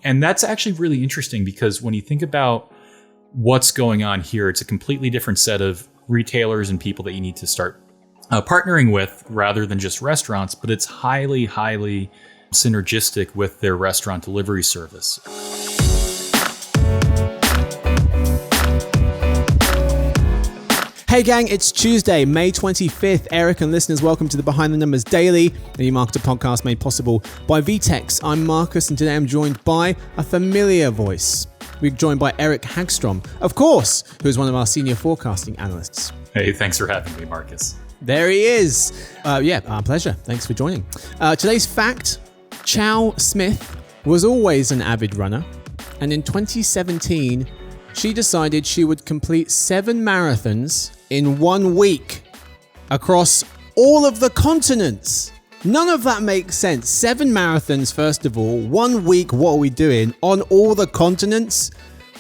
And that's actually really interesting because when you think about what's going on here, it's a completely different set of retailers and people that you need to start partnering with rather than just restaurants, but it's highly, highly synergistic with their restaurant delivery service. Hey gang, it's Tuesday, May 25th. Eric and listeners, welcome to the Behind the Numbers Daily, the new marketer podcast made possible by VTEX. I'm Marcus, and today I'm joined by a familiar voice. We're joined by Eric Hagstrom, of course, who is one of our senior forecasting analysts. Hey, thanks for having me, Marcus. There he is. Our pleasure. Thanks for joining. Today's fact, Chow Smith was always an avid runner, and in 2017, she decided she would complete 7 marathons in 1 week across all of the continents. None of that makes sense. 7 marathons, first of all. 1 week, what are we doing? On all the continents?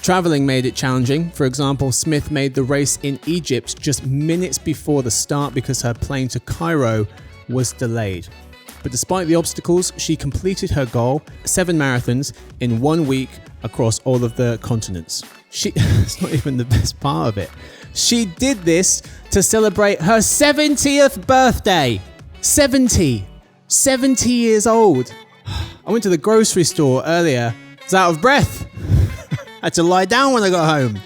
Traveling made it challenging. For example, Smith made the race in Egypt just minutes before the start because her plane to Cairo was delayed. But despite the obstacles, she completed her goal, 7 marathons in 1 week across all of the continents. It's not even the best part of it. She did this to celebrate her 70th birthday. 70 years old. I went to the grocery store earlier. I was out of breath. Had to lie down when I got home.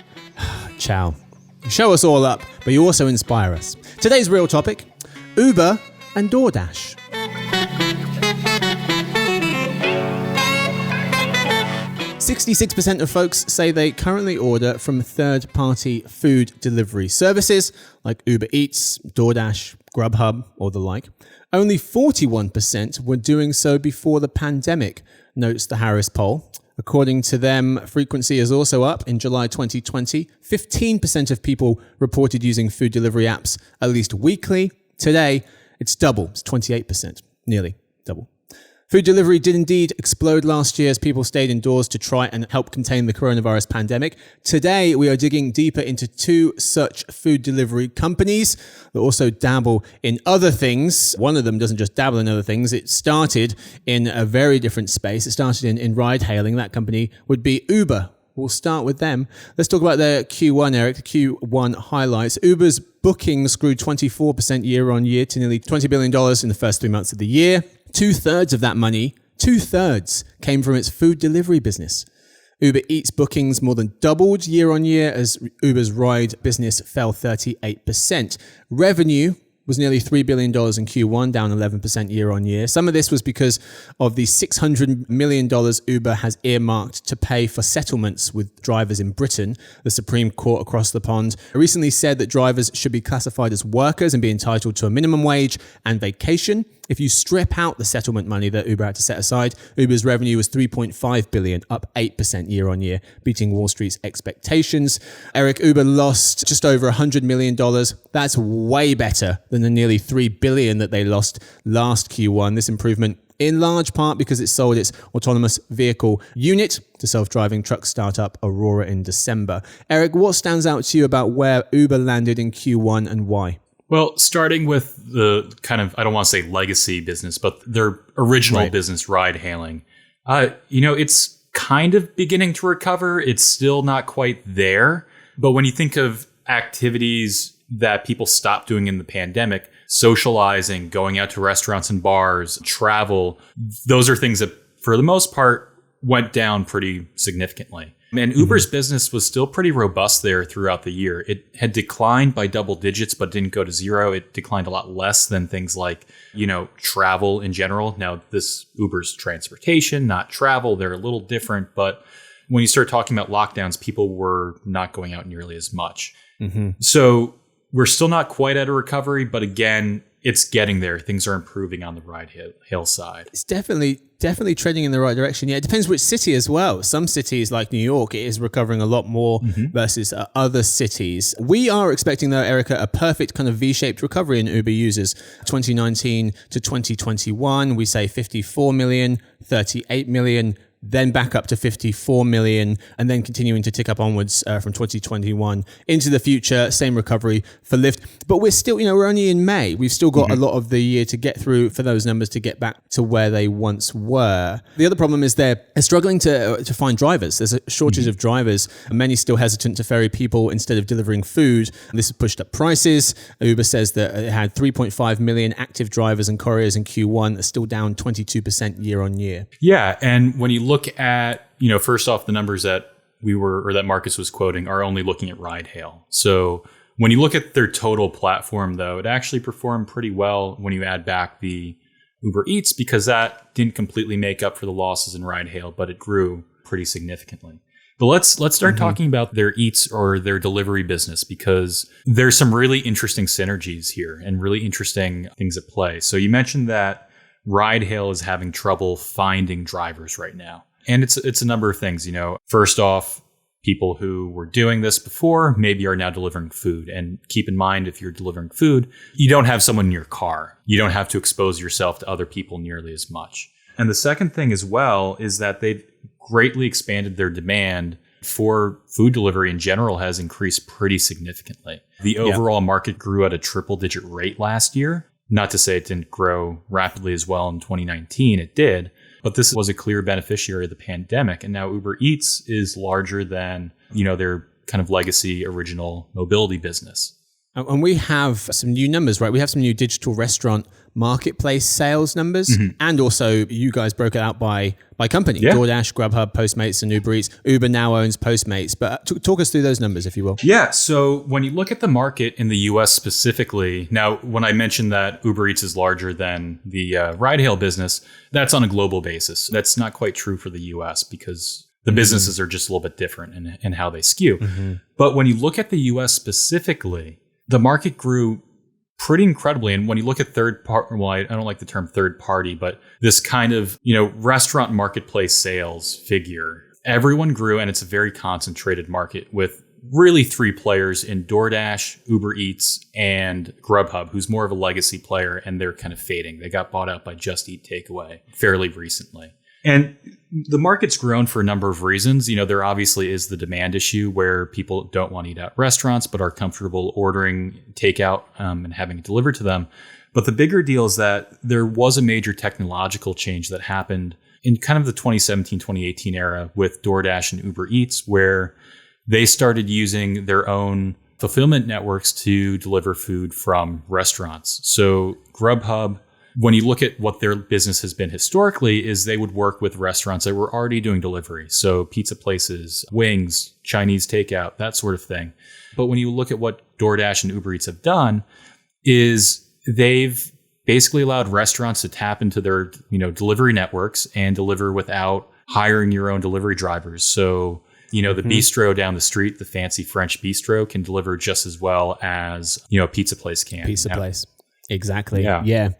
Ciao. You show us all up, but you also inspire us. Today's real topic, Uber and DoorDash. %66% of folks say they currently order from third-party food delivery services like Ubereats, DoorDash, Grubhub, or the like. Only 41% were doing so before the pandemic, notes the Harris poll. According to them, frequency is also up. In July 2020, 15% of people reported using food delivery apps at least weekly. Today, it's double. It's 28%, nearly double. Food delivery did indeed explode last year as people stayed indoors to try and help contain the coronavirus pandemic. Today, we are digging deeper into 2 such food delivery companies that also dabble in other things. One of them doesn't just dabble in other things. It started in a very different space. It started in ride-hailing. That company would be Uber. We'll start with them. Let's talk about their Q1, Eric, the Q1 highlights. Uber's bookings grew 24% year on year to nearly $20 billion in the first 3 months of the year. 2/3 of that money, 2/3 came from its food delivery business. Uber Eats bookings more than doubled year on year as Uber's ride business fell 38%. Revenue was nearly $3 billion in Q1, down 11% year on year. Some of this was because of the $600 million Uber has earmarked to pay for settlements with drivers in Britain. The Supreme Court across the pond recently said that drivers should be classified as workers and be entitled to a minimum wage and vacation. If you strip out the settlement money that Uber had to set aside, Uber's revenue was $3.5 billion, up 8% year on year, beating Wall Street's expectations. Eric, Uber lost just over $100 million. That's way better than the nearly $3 billion that they lost last Q1. This improvement in large part because it sold its autonomous vehicle unit to self-driving truck startup Aurora in December. Eric, what stands out to you about where Uber landed in Q1 and why? Well, starting with the kind of, I don't want to say legacy business, but their original business, ride hailing, it's kind of beginning to recover. It's still not quite there. But when you think of activities that people stopped doing in the pandemic, socializing, going out to restaurants and bars, travel, those are things that for the most part went down pretty significantly. And Uber's business was still pretty robust there throughout the year. It had declined by double digits, but didn't go to zero. It declined a lot less than things like, travel in general. Now, this Uber's transportation, not travel. They're a little different. But when you start talking about lockdowns, people were not going out nearly as much. Mm-hmm. So we're still not quite at a recovery. But again, it's getting there. Things are improving on the ride hail side. It's definitely trending in the right direction. Yeah, it depends which city as well. Some cities like New York, it is recovering a lot more versus other cities. We are expecting, though, Erica, a perfect kind of V-shaped recovery in Uber users. 2019 to 2021, we say 54 million, 38 million, then back up to 54 million, and then continuing to tick up onwards from 2021 into the future. Same recovery for Lyft. But we're still, we're only in May. We've still got a lot of the year to get through for those numbers to get back to where they once were. The other problem is they're struggling to find drivers. There's a shortage of drivers. Many still hesitant to ferry people instead of delivering food. This has pushed up prices. Uber says that it had 3.5 million active drivers and couriers in Q1. It's still down 22% year on year. Yeah. And when you look at, first off, the numbers that that Marcus was quoting are only looking at ride hail. So when you look at their total platform, though, it actually performed pretty well when you add back the Ubereats, because that didn't completely make up for the losses in ride hail, but it grew pretty significantly. But let's start talking about their Eats or their delivery business, because there's some really interesting synergies here and really interesting things at play. So you mentioned that ride hail is having trouble finding drivers right now. And it's a number of things, First off, people who were doing this before maybe are now delivering food. And keep in mind, if you're delivering food, you don't have someone in your car. You don't have to expose yourself to other people nearly as much. And the second thing as well is that they've greatly expanded their demand for food delivery in general has increased pretty significantly. The overall market grew at a triple-digit rate last year. Not to say it didn't grow rapidly as well in 2019, it did. But this was a clear beneficiary of the pandemic. And now Uber Eats is larger than, their kind of legacy original mobility business. And we have some new numbers, right? We have some new digital restaurant marketplace sales numbers. And also you guys broke it out by company. Yeah. DoorDash, Grubhub, Postmates, and Ubereats. Uber now owns Postmates. But talk us through those numbers, if you will. Yeah. So when you look at the market in the US specifically, now when I mentioned that Uber Eats is larger than the ride hail business, that's on a global basis. That's not quite true for the US because the businesses are just a little bit different in how they skew. But when you look at the US specifically, the market grew pretty incredibly. And when you look at third party, well, I don't like the term third party, but this kind of, restaurant marketplace sales figure, everyone grew, and it's a very concentrated market with really three players in DoorDash, Uber Eats, and Grubhub, who's more of a legacy player, and they're kind of fading. They got bought out by Just Eat Takeaway fairly recently. And the market's grown for a number of reasons. There obviously is the demand issue where people don't want to eat at restaurants, but are comfortable ordering takeout and having it delivered to them. But the bigger deal is that there was a major technological change that happened in kind of the 2017, 2018 era with DoorDash and Uber Eats, where they started using their own fulfillment networks to deliver food from restaurants. So Grubhub, when you look at what their business has been historically, is they would work with restaurants that were already doing delivery. So pizza places, wings, Chinese takeout, that sort of thing. But when you look at what DoorDash and Uber Eats have done, is they've basically allowed restaurants to tap into their, delivery networks and deliver without hiring your own delivery drivers. So, the bistro down the street, the fancy French bistro, can deliver just as well as, a pizza place can. Place. Exactly. Yeah.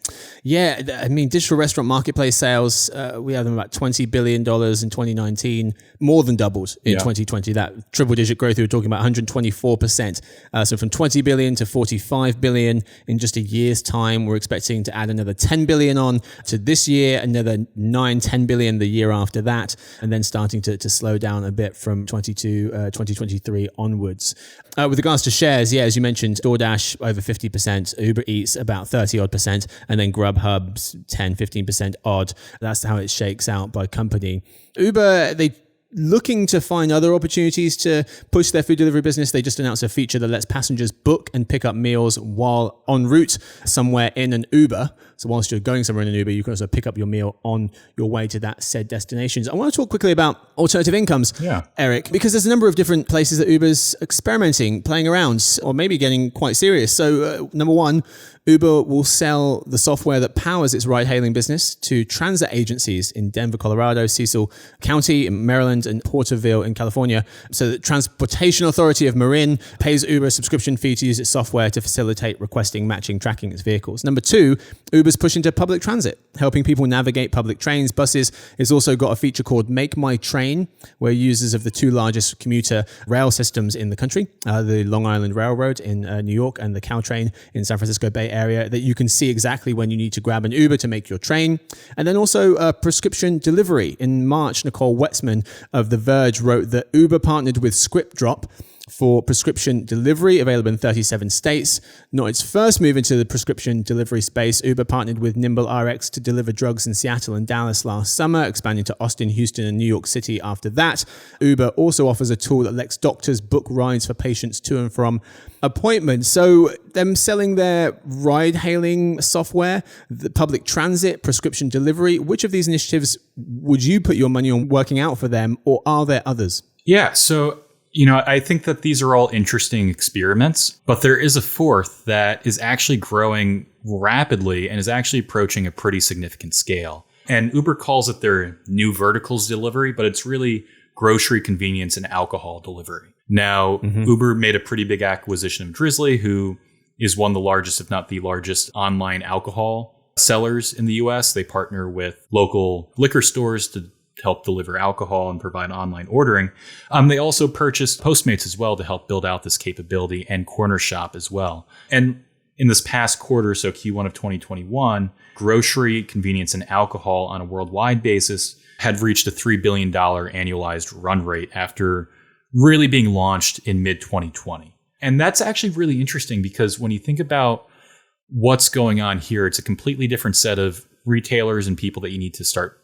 I mean, digital restaurant marketplace sales, we have them about $20 billion in 2019, more than doubled in 2020. That triple digit growth we were talking about, 124%. So from 20 billion to 45 billion in just a year's time. We're expecting to add another 10 billion on to this year, another 10 billion the year after that, and then starting to slow down a bit from 2023 onwards. With regards to shares, as you mentioned, DoorDash over 50%, Uber Eats about 30-odd%, and then Grubhub's 10-15% odd. That's how it shakes out by company. Uber, they looking to find other opportunities to push their food delivery business. They just announced a feature that lets passengers book and pick up meals while en route somewhere in an Uber. So whilst you're going somewhere in an Uber, you can also pick up your meal on your way to that said destinations. I want to talk quickly about alternative incomes, Eric, because there's a number of different places that Uber's experimenting, playing around, or maybe getting quite serious. So number one, Uber will sell the software that powers its ride-hailing business to transit agencies in Denver, Colorado, Cecil County in Maryland, and Porterville in California. So the Transportation Authority of Marin pays Uber a subscription fee to use its software to facilitate requesting, matching, tracking its vehicles. Number two, Uber's push into public transit, helping people navigate public trains, buses. It's also got a feature called Make My Train, where users of the two largest commuter rail systems in the country, the Long Island Railroad in New York and the Caltrain in San Francisco Bay area that you can see exactly when you need to grab an Uber to make your train. And then also prescription delivery. In March, Nicole Wetzman of The Verge wrote that Uber partnered with ScriptDrop for prescription delivery, available in 37 states. Not its first move into the prescription delivery space, Uber partnered with NimbleRx to deliver drugs in Seattle and Dallas last summer, expanding to Austin, Houston, and New York City after that. Uber also offers a tool that lets doctors book rides for patients to and from appointments. So them selling their ride-hailing software, the public transit, prescription delivery, which of these initiatives would you put your money on working out for them, or are there others? Yeah, so I think that these are all interesting experiments, but there is a fourth that is actually growing rapidly and is actually approaching a pretty significant scale. And Uber calls it their new verticals delivery, but it's really grocery, convenience, and alcohol delivery. Now, Uber made a pretty big acquisition of Drizzly, who is one of the largest, if not the largest, online alcohol sellers in the US. They partner with local liquor stores to help deliver alcohol and provide online ordering. They also purchased Postmates as well to help build out this capability, and Corner Shop as well. And in this past quarter, so Q1 of 2021, grocery, convenience, and alcohol on a worldwide basis had reached a $3 billion annualized run rate after really being launched in mid-2020. And that's actually really interesting because when you think about what's going on here, it's a completely different set of retailers and people that you need to start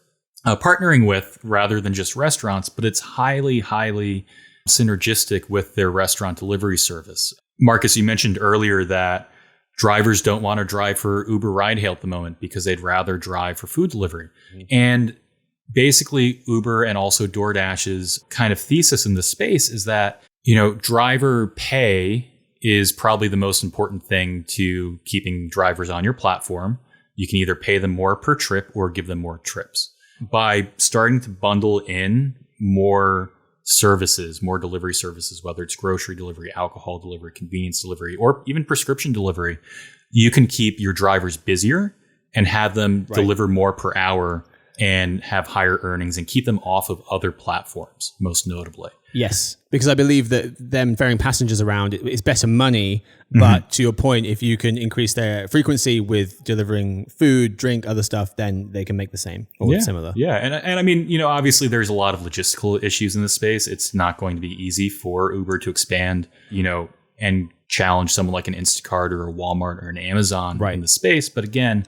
partnering with rather than just restaurants, but it's highly, highly synergistic with their restaurant delivery service. Marcus, you mentioned earlier that drivers don't want to drive for Uber ride hail at the moment because they'd rather drive for food delivery. And basically Uber and also DoorDash's kind of thesis in this space is that, driver pay is probably the most important thing to keeping drivers on your platform. You can either pay them more per trip or give them more trips. By starting to bundle in more services, more delivery services, whether it's grocery delivery, alcohol delivery, convenience delivery, or even prescription delivery, you can keep your drivers busier and have them deliver more per hour and have higher earnings and keep them off of other platforms, most notably. Yes, because I believe that them ferrying passengers around is better money. But to your point, if you can increase their frequency with delivering food, drink, other stuff, then they can make the same or similar. Yeah. And I mean, obviously there's a lot of logistical issues in this space. It's not going to be easy for Uber to expand, and challenge someone like an Instacart or a Walmart or an Amazon in the space. But again,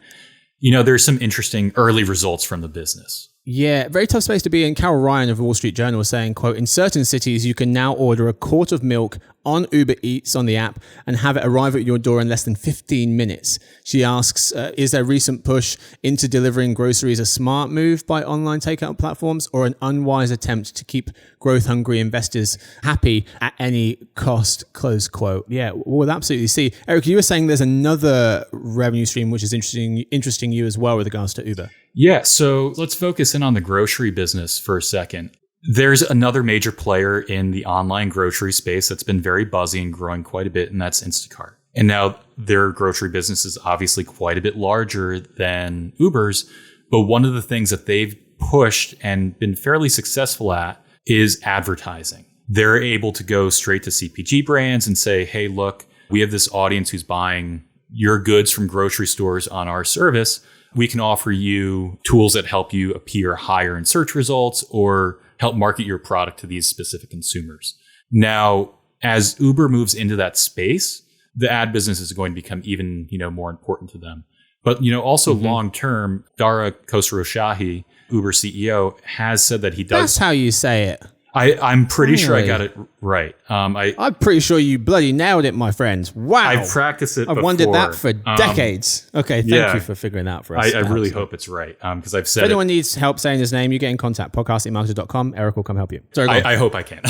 there's some interesting early results from the business. Yeah, very tough space to be in. Carol Ryan of the Wall Street Journal was saying, quote, in certain cities, you can now order a quart of milk on Uber Eats on the app and have it arrive at your door in less than 15 minutes. She asks, is their recent push into delivering groceries a smart move by online takeout platforms or an unwise attempt to keep growth-hungry investors happy at any cost, close quote. Yeah, we'll absolutely see. Eric, you were saying there's another revenue stream which is interesting you as well with regards to Uber. Yeah, so let's focus in on the grocery business for a second. There's another major player in the online grocery space that's been very buzzy and growing quite a bit, and that's Instacart. And now their grocery business is obviously quite a bit larger than Uber's, but one of the things that they've pushed and been fairly successful at is advertising. They're able to go straight to CPG brands and say, hey, look, we have this audience who's buying your goods from grocery stores on our service. We can offer you tools that help you appear higher in search results or help market your product to these specific consumers. Now, as Uber moves into that space, the ad business is going to become even, more important to them. But, also long term, Dara Khosrowshahi, Uber CEO, has said that he does. That's how you say it. I'm pretty sure I got it right. I'm pretty sure you bloody nailed it, my friend. Wow. I've practiced it before. I've wondered that for decades. Okay, thank you for figuring that out for us. I really hope it's right, because I've said if anyone needs help saying his name, you get in contact, podcast@marketer.com. Eric will come help you. Sorry, I hope I can.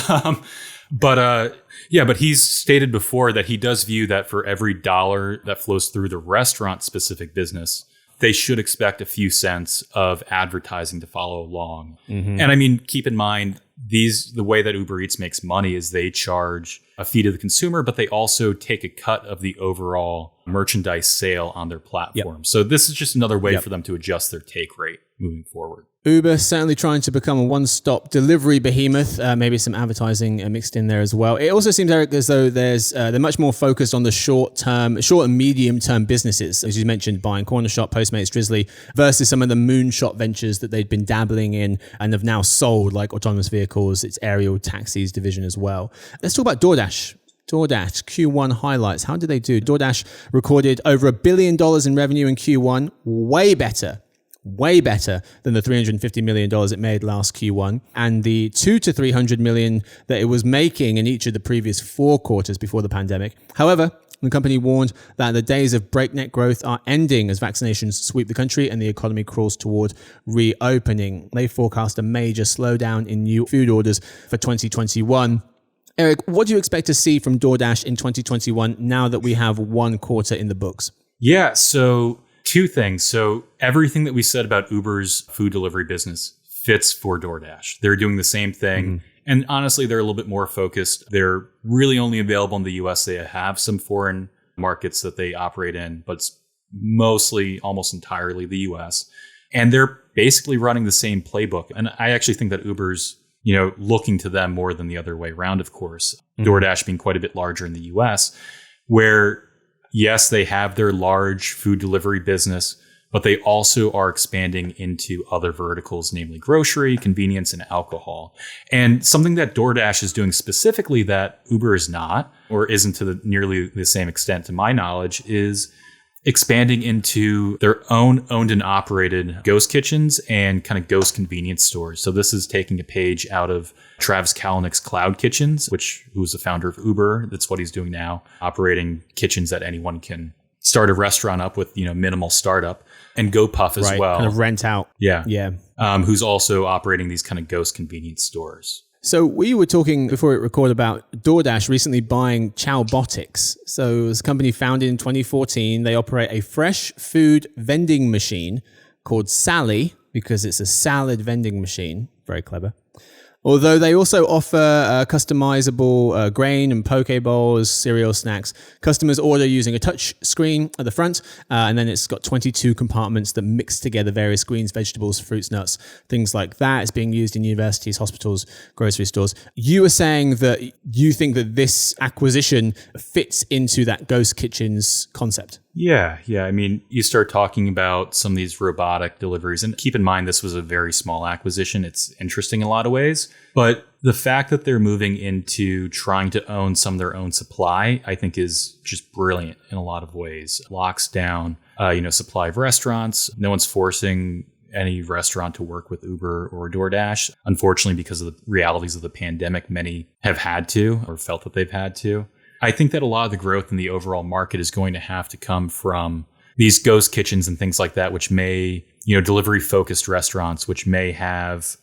But he's stated before that he does view that for every dollar that flows through the restaurant-specific business, they should expect a few cents of advertising to follow along. And I mean, keep in mind, the way that Uber Eats makes money is they charge a fee to the consumer, but they also take a cut of the overall merchandise sale on their platform. Yep. So this is just another way for them to adjust their take rate moving forward. Uber certainly trying to become a one-stop delivery behemoth. Maybe some advertising mixed in there as well. It also seems, Eric, as though they're much more focused on the short and medium-term businesses, as you mentioned, buying Corner Shop, Postmates, Drizzly, versus some of the moonshot ventures that they'd been dabbling in and have now sold, like autonomous vehicles, its aerial taxis division as well. Let's talk about DoorDash. DoorDash Q1 highlights. How did they do? DoorDash recorded over $1 billion in revenue in Q1. Way better than the $350 million it made last Q1 and the $200 to $300 million that it was making in each of the previous 4 quarters before the pandemic. However, the company warned that the days of breakneck growth are ending as vaccinations sweep the country and the economy crawls toward reopening. They forecast a major slowdown in new food orders for 2021. Eric, what do you expect to see from DoorDash in 2021 now that we have 1 quarter in the books? Yeah, so 2 things. So everything that we said about Uber's food delivery business fits for DoorDash. They're doing the same thing. Mm-hmm. And honestly, they're a little bit more focused. They're really only available in the US. They have some foreign markets that they operate in, but it's mostly, almost entirely the US. And they're basically running the same playbook. And I actually think that Uber's, looking to them more than the other way around, of course. Mm-hmm. DoorDash being quite a bit larger in the US, where yes, they have their large food delivery business, but they also are expanding into other verticals, namely grocery, convenience, and alcohol. And something that DoorDash is doing specifically that Uber is not, or isn't to nearly the same extent to my knowledge, is expanding into their own owned and operated ghost kitchens and kind of ghost convenience stores. So this is taking a page out of Travis Kalanick's Cloud Kitchens, who's the founder of Uber. That's what he's doing now, operating kitchens that anyone can start a restaurant up with, minimal startup, and GoPuff as well. Kind of rent out. Yeah. Yeah. Who's also operating these kind of ghost convenience stores. So we were talking before we record about DoorDash recently buying Chaobotix. So it's a company founded in 2014. They operate a fresh food vending machine called Sally because it's a salad vending machine. Very clever. Although they also offer customizable grain and poke bowls, cereal snacks. Customers order using a touch screen at the front, and then it's got 22 compartments that mix together various greens, vegetables, fruits, nuts, things like that. It's being used in universities, hospitals, grocery stores. You were saying that you think that this acquisition fits into that ghost kitchens concept. Yeah. I mean, you start talking about some of these robotic deliveries, and keep in mind, this was a very small acquisition. It's interesting in a lot of ways, but the fact that they're moving into trying to own some of their own supply, I think is just brilliant in a lot of ways. Locks down, supply of restaurants. No one's forcing any restaurant to work with Uber or DoorDash. Unfortunately, because of the realities of the pandemic, many have had to or felt that they've had to. I think that a lot of the growth in the overall market is going to have to come from these ghost kitchens and things like that, which may, delivery focused restaurants, which may have,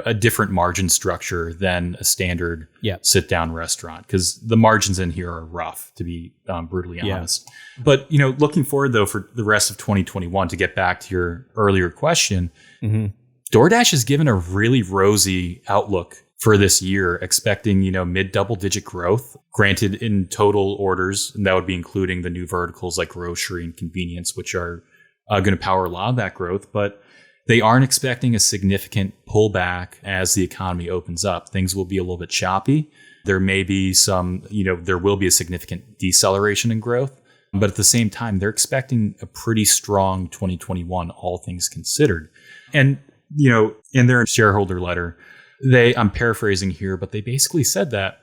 a different margin structure than a standard sit down restaurant. Because the margins in here are rough, to be brutally honest. But, looking forward, though, for the rest of 2021, to get back to your earlier question, DoorDash has given a really rosy outlook for this year, expecting, mid double-digit growth, granted in total orders, and that would be including the new verticals like grocery and convenience, which are going to power a lot of that growth. But they aren't expecting a significant pullback as the economy opens up. Things will be a little bit choppy. There may be there will be a significant deceleration in growth. But at the same time, they're expecting a pretty strong 2021, all things considered. And, in their shareholder letter, I'm paraphrasing here, but they basically said that,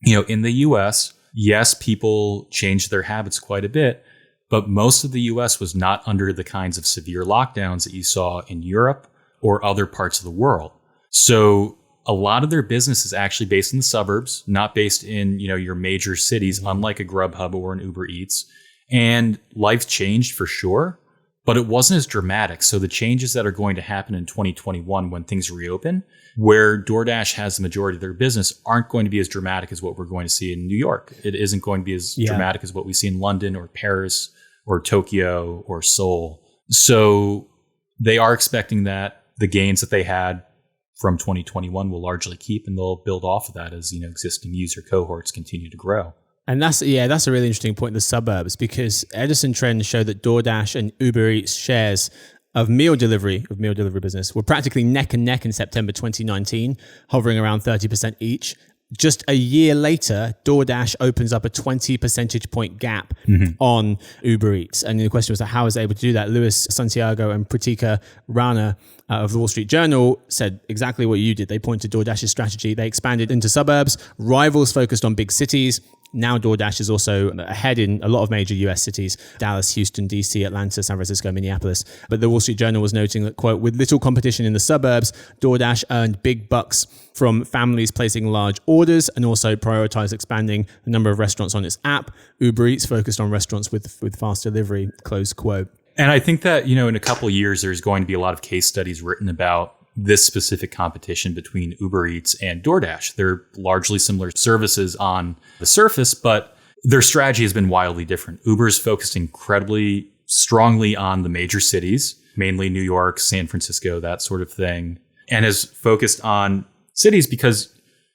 in the US, yes, people changed their habits quite a bit, but most of the US was not under the kinds of severe lockdowns that you saw in Europe or other parts of the world. So a lot of their business is actually based in the suburbs, not based in, your major cities, unlike a Grubhub or an Ubereats. And life changed for sure, but it wasn't as dramatic. So the changes that are going to happen in 2021 when things reopen, where DoorDash has the majority of their business, aren't going to be as dramatic as what we're going to see in New York. It isn't going to be as dramatic as what we see in London or Paris or Tokyo or Seoul. So they are expecting that the gains that they had from 2021 will largely keep, and they'll build off of that as, existing user cohorts continue to grow. And that's a really interesting point in the suburbs, because Edison trends show that DoorDash and Uber Eats shares of meal delivery business were practically neck and neck in September 2019, hovering around 30% each. Just a year later, DoorDash opens up a 20 percentage point gap on Uber Eats. And the question was, how is it able to do that? Luis Santiago and Pratika Rana of the Wall Street Journal said exactly what you did. They pointed to DoorDash's strategy. They expanded into suburbs. Rivals focused on big cities. Now DoorDash is also ahead in a lot of major US cities: Dallas, Houston, DC, Atlanta, San Francisco, Minneapolis. But the Wall Street Journal was noting that, quote, with little competition in the suburbs, DoorDash earned big bucks from families placing large orders and also prioritized expanding the number of restaurants on its app. Uber Eats focused on restaurants with fast delivery, close quote. And I think that, in a couple of years, there's going to be a lot of case studies written about this specific competition between Uber Eats and DoorDash. They're largely similar services on the surface, but their strategy has been wildly different. Uber's focused incredibly strongly on the major cities, mainly New York, San Francisco, that sort of thing, and has focused on cities because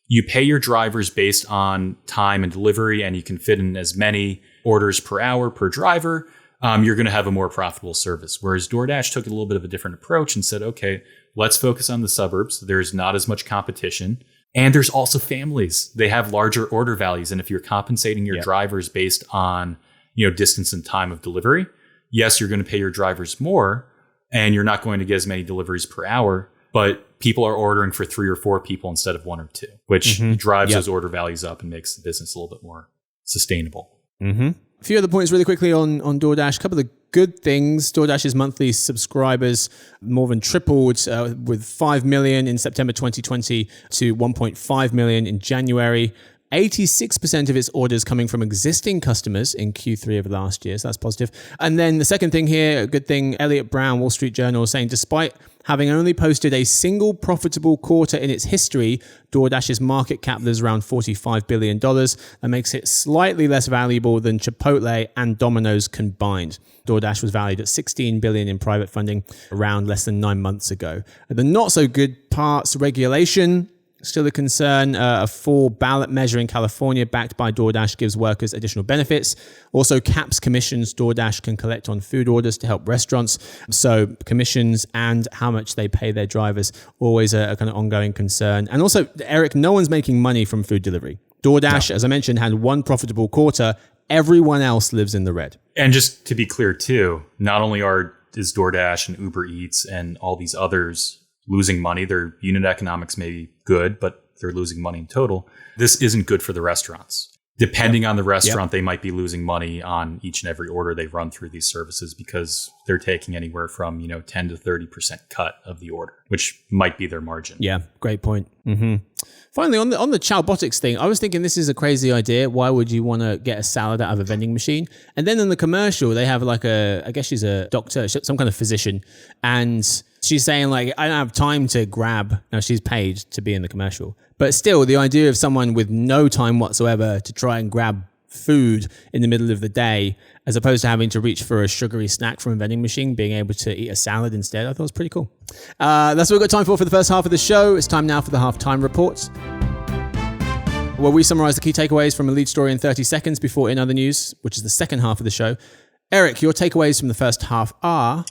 you pay your drivers based on time and delivery, and you can fit in as many orders per hour per driver. You're going to have a more profitable service. Whereas DoorDash took a little bit of a different approach and said, okay, let's focus on the suburbs. There's not as much competition. And there's also families. They have larger order values. And if you're compensating your drivers based on, distance and time of delivery, yes, you're going to pay your drivers more, and you're not going to get as many deliveries per hour, but people are ordering for 3 or 4 people instead of 1 or 2, which drives those order values up and makes the business a little bit more sustainable. A few other points really quickly on DoorDash. A couple of good things. DoorDash's monthly subscribers more than tripled with 5 million in September 2020 to 1.5 million in January. 86% of its orders coming from existing customers in Q3 of last year. So that's positive. And then the second thing here, a good thing, Elliot Brown, Wall Street Journal, saying despite having only posted a single profitable quarter in its history, DoorDash's market cap is around $45 billion. That makes it slightly less valuable than Chipotle and Domino's combined. DoorDash was valued at $16 billion in private funding around less than 9 months ago. The not so good parts, regulation, still a concern. A full ballot measure in California backed by DoorDash gives workers additional benefits. Also caps commissions DoorDash can collect on food orders to help restaurants. So commissions and how much they pay their drivers, always a kind of ongoing concern. And also, Eric, no one's making money from food delivery. DoorDash, as I mentioned, had one profitable quarter. Everyone else lives in the red. And just to be clear too, not only is DoorDash and Uber Eats and all these others losing money, their unit economics may be good, but they're losing money in total. This isn't good for the restaurants. Depending on the restaurant, they might be losing money on each and every order they run through these services because they're taking anywhere from 10 to 30% cut of the order, which might be their margin. Yeah, great point. Finally, on the Chaobotix thing, I was thinking this is a crazy idea. Why would you want to get a salad out of a vending machine? And then in the commercial, they have like I guess she's a doctor, some kind of physician, and she's saying like, I don't have time to grab. Now she's paid to be in the commercial, but still the idea of someone with no time whatsoever to try and grab food in the middle of the day, as opposed to having to reach for a sugary snack from a vending machine, being able to eat a salad instead, I thought was pretty cool. That's what we've got time for the first half of the show. It's time now for the halftime reports, where we summarize the key takeaways from a lead story in 30 seconds before In Other News, which is the second half of the show. Eric, your takeaways from the first half are...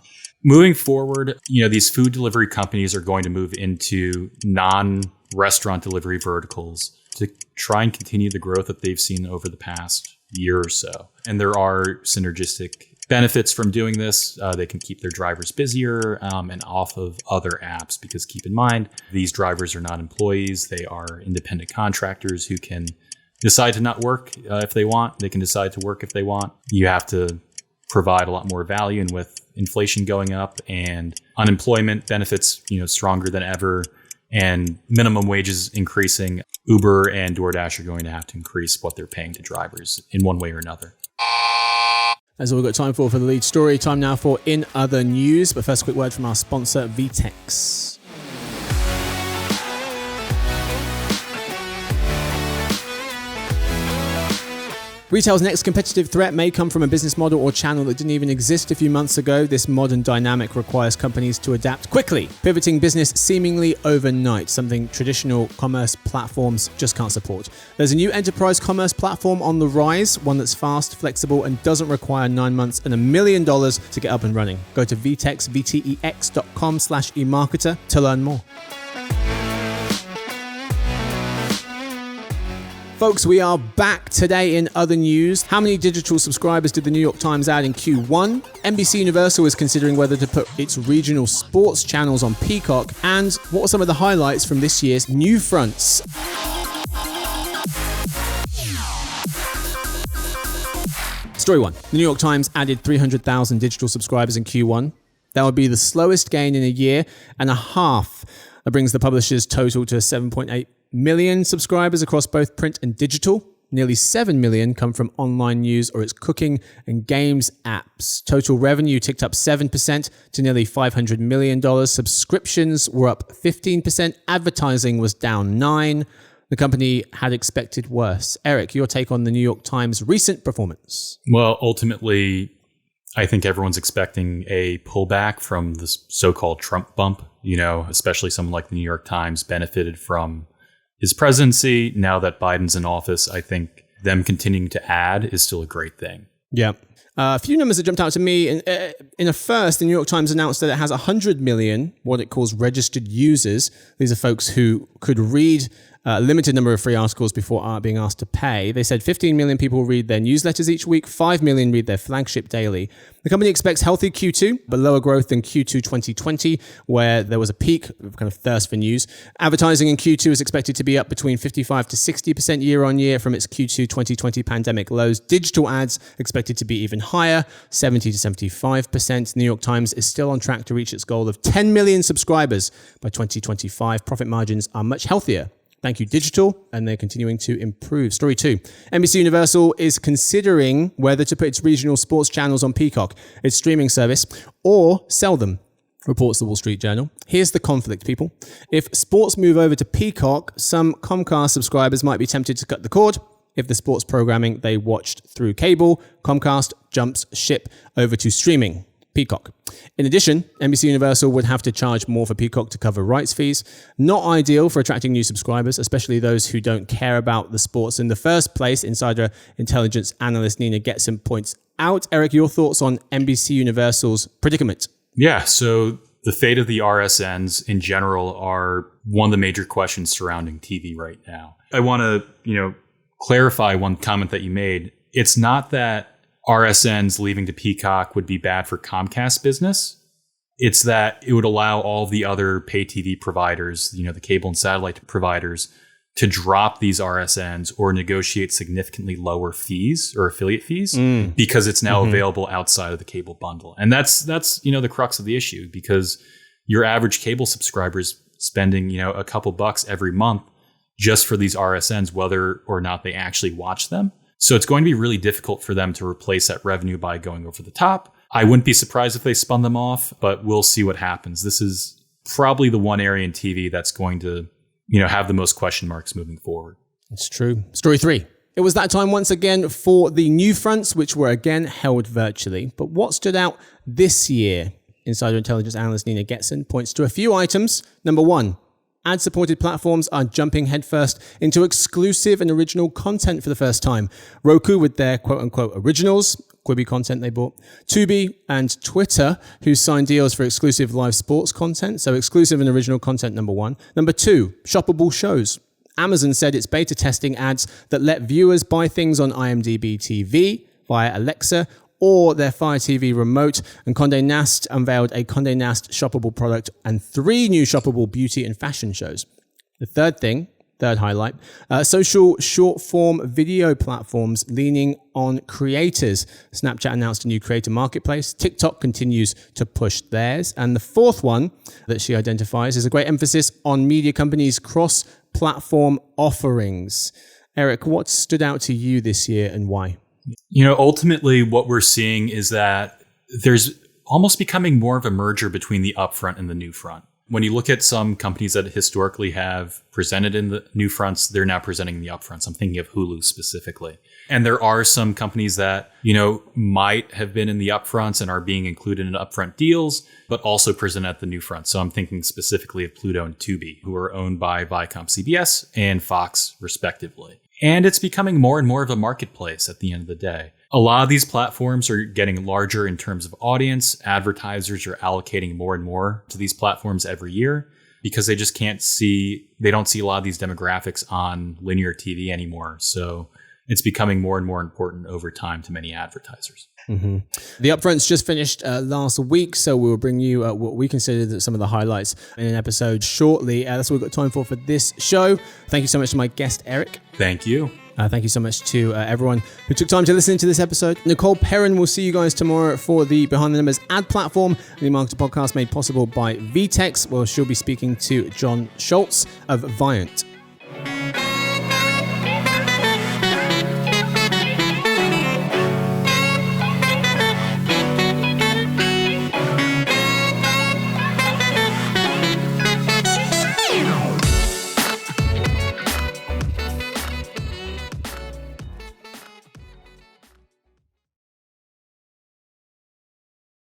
Moving forward, these food delivery companies are going to move into non-restaurant delivery verticals to try and continue the growth that they've seen over the past year or so. And there are synergistic benefits from doing this. They can keep their drivers busier and off of other apps, because keep in mind, these drivers are not employees. They are independent contractors who can decide to not work if they want. They can decide to work if they want. You have to provide a lot more value, and with inflation going up and unemployment benefits, stronger than ever, and minimum wages increasing, Uber and DoorDash are going to have to increase what they're paying to drivers in one way or another. That's all we've got time for the lead story. Time now for In Other News. But first, a quick word from our sponsor, Vtex. Retail's next competitive threat may come from a business model or channel that didn't even exist a few months ago. This modern dynamic requires companies to adapt quickly, pivoting business seemingly overnight, something traditional commerce platforms just can't support. There's a new enterprise commerce platform on the rise, one that's fast, flexible, and doesn't require 9 months and $1 million to get up and running. Go to vtex.com/emarketer to learn more. Folks, we are back today in other news. How many digital subscribers did the New York Times add in Q1? NBC Universal is considering whether to put its regional sports channels on Peacock. And what were some of the highlights from this year's NewFronts? Story 1. The New York Times added 300,000 digital subscribers in Q1. That would be the slowest gain in a year and a half. That brings the publisher's total to 7.8 million subscribers across both print and digital. Nearly 7 million come from online news or its cooking and games apps. Total revenue ticked up 7% to nearly $500 million. Subscriptions were up 15%. Advertising was down 9%. The company had expected worse. Eric, your take on the New York Times' recent performance? Well, ultimately, I think everyone's expecting a pullback from this so-called Trump bump. Especially someone like the New York Times benefited from his presidency. Now that Biden's in office, I think them continuing to add is still a great thing. Yeah. A few numbers that jumped out to me. In a first, the New York Times announced that it has 100 million, what it calls registered users. These are folks who could read a limited number of free articles before being asked to pay. They said 15 million people read their newsletters each week, 5 million read their flagship daily. The company expects healthy Q2, but lower growth than Q2 2020, where there was a peak of kind of thirst for news. Advertising in Q2 is expected to be up between 55 to 60% year on year from its Q2 2020 pandemic lows. Digital ads expected to be even higher, 70 to 75%. New York Times is still on track to reach its goal of 10 million subscribers by 2025. Profit margins are much healthier. Thank you, digital, and they're continuing to improve. Story 2. NBC Universal is considering whether to put its regional sports channels on Peacock, its streaming service, or sell them, reports the Wall Street Journal. Here's the conflict, people. If sports move over to Peacock, some Comcast subscribers might be tempted to cut the cord. If the sports programming they watched through cable, Comcast jumps ship over to streaming. Peacock. In addition, NBC Universal would have to charge more for Peacock to cover rights fees. Not ideal for attracting new subscribers, especially those who don't care about the sports in the first place. Insider intelligence analyst Nina Getson points out. Eric, your thoughts on NBC Universal's predicament? Yeah, so the fate of the RSNs in general are one of the major questions surrounding TV right now. I want to, clarify one comment that you made. It's not that RSNs leaving to Peacock would be bad for Comcast business. It's that it would allow all of the other pay TV providers, the cable and satellite providers, to drop these RSNs or negotiate significantly lower fees or affiliate fees because it's now available outside of the cable bundle. And that's the crux of the issue, because your average cable subscriber is spending, a couple bucks every month just for these RSNs, whether or not they actually watch them. So it's going to be really difficult for them to replace that revenue by going over the top. I wouldn't be surprised if they spun them off, but we'll see what happens. This is probably the one area in TV that's going to, have the most question marks moving forward. It's true. Story 3. It was that time once again for the NewFronts, which were again held virtually. But what stood out this year? Insider intelligence analyst Nina Getson points to a few items. Number 1. Ad-supported platforms are jumping headfirst into exclusive and original content for the first time. Roku with their quote-unquote originals, Quibi content they bought. Tubi and Twitter, who signed deals for exclusive live sports content. So exclusive and original content, number 1. Number 2, shoppable shows. Amazon said it's beta testing ads that let viewers buy things on IMDb TV via Alexa or their Fire TV remote, and Condé Nast unveiled a Condé Nast shoppable product and 3 new shoppable beauty and fashion shows. The third highlight, social short-form video platforms leaning on creators. Snapchat announced a new creator marketplace. TikTok continues to push theirs. And the fourth one that she identifies is a great emphasis on media companies' cross-platform offerings. Eric, what stood out to you this year and why? Ultimately, what we're seeing is that there's almost becoming more of a merger between the upfront and the NewFront. When you look at some companies that historically have presented in the NewFronts, they're now presenting in the upfronts. I'm thinking of Hulu specifically. And there are some companies that, might have been in the upfronts and are being included in upfront deals, but also present at the NewFronts. So I'm thinking specifically of Pluto and Tubi, who are owned by Viacom CBS and Fox, respectively. And it's becoming more and more of a marketplace at the end of the day. A lot of these platforms are getting larger in terms of audience. Advertisers are allocating more and more to these platforms every year because they just they don't see a lot of these demographics on linear TV anymore. So it's becoming more and more important over time to many advertisers. Mm-hmm. The upfronts just finished last week, so we'll bring you what we consider some of the highlights in an episode shortly. That's what we've got time for this show. Thank you so much to my guest, Eric. Thank you. Thank you so much to everyone who took time to listen to this episode. Nicole Perrin will see you guys tomorrow for the Behind the Numbers ad platform, the marketing podcast made possible by VTEX, where she'll be speaking to John Schultz of Viant.